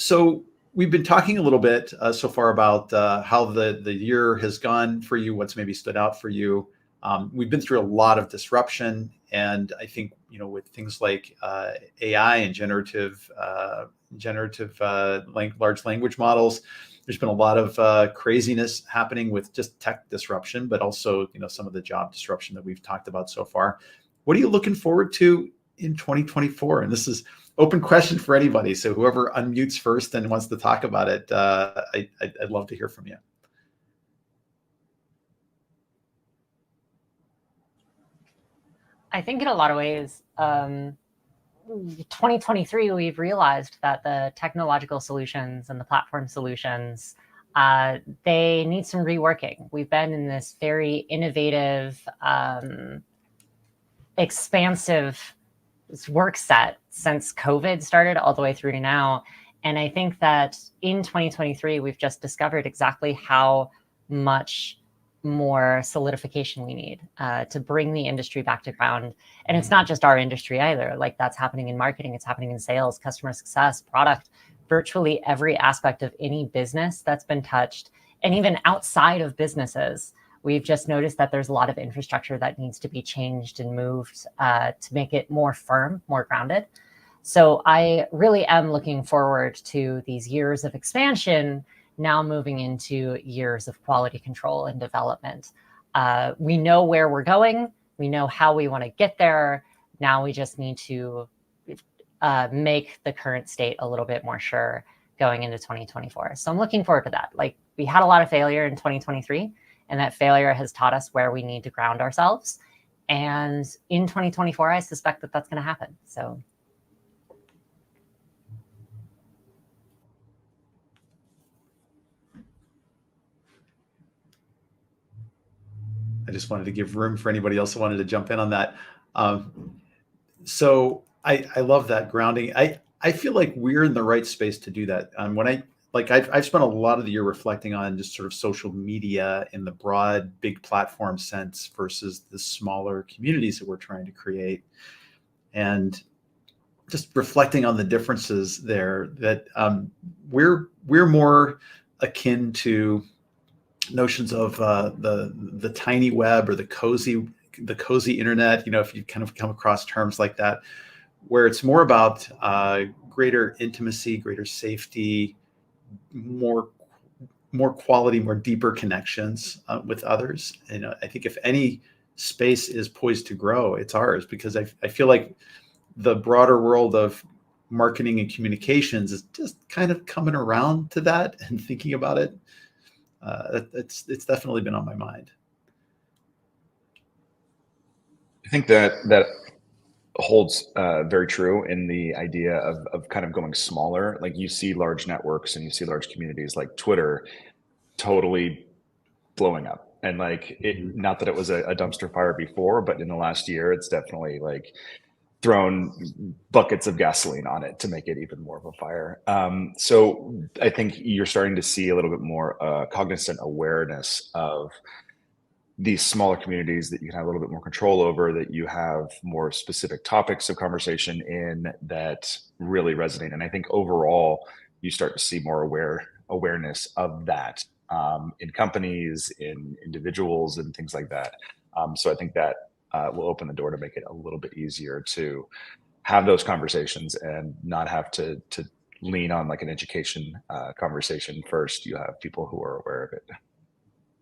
So we've been talking a little bit so far about how the year has gone for you, what's maybe stood out for you. We've been through a lot of disruption, and I think with things like AI and large language models, there's been a lot of craziness happening with just tech disruption, but also some of the job disruption that we've talked about so far. What are you looking forward to in 2024? And this is open question for anybody. So whoever unmutes first and wants to talk about it, I'd love to hear from you. I think in a lot of ways, 2023, we've realized that the technological solutions and the platform solutions, they need some reworking. We've been in this very innovative, expansive work set since COVID started all the way through to now. And I think that in 2023, we've just discovered exactly how much more solidification we need to bring the industry back to ground. And it's not just our industry either. Like, that's happening in marketing, it's happening in sales, customer success, product, virtually every aspect of any business that's been touched. And even outside of businesses, we've just noticed that there's a lot of infrastructure that needs to be changed and moved to make it more firm, more grounded. So I really am looking forward to these years of expansion now moving into years of quality control and development. We know where we're going. We know how we want to get there. Now we just need to make the current state a little bit more sure going into 2024. So I'm looking forward to that. Like, we had a lot of failure in 2023, and that failure has taught us where we need to ground ourselves. And in 2024, I suspect that that's going to happen. So. I just wanted to give room for anybody else who wanted to jump in on that. So I love that grounding. I feel like we're in the right space to do that. I've spent a lot of the year reflecting on just sort of social media in the broad, big platform sense versus the smaller communities that we're trying to create, and just reflecting on the differences there. That we're more akin to notions of the tiny web or the cozy internet. If you kind of come across terms like that, where it's more about greater intimacy, greater safety, more quality, more deeper connections with others. And I think if any space is poised to grow, it's ours, because I feel like the broader world of marketing and communications is just kind of coming around to that and thinking about it. It's definitely been on my mind. I think that holds very true in the idea of kind of going smaller. Like, you see large networks and you see large communities like Twitter totally blowing up. And not that it was a dumpster fire before, but in the last year, it's definitely like thrown buckets of gasoline on it to make it even more of a fire. So I think you're starting to see a little bit more cognizant awareness of these smaller communities that you can have a little bit more control over, that you have more specific topics of conversation in that really resonate. And I think overall, you start to see more awareness of that in companies, in individuals, and things like that. So I think that will open the door to make it a little bit easier to have those conversations and not have to lean on like an education conversation first. You have people who are aware of it.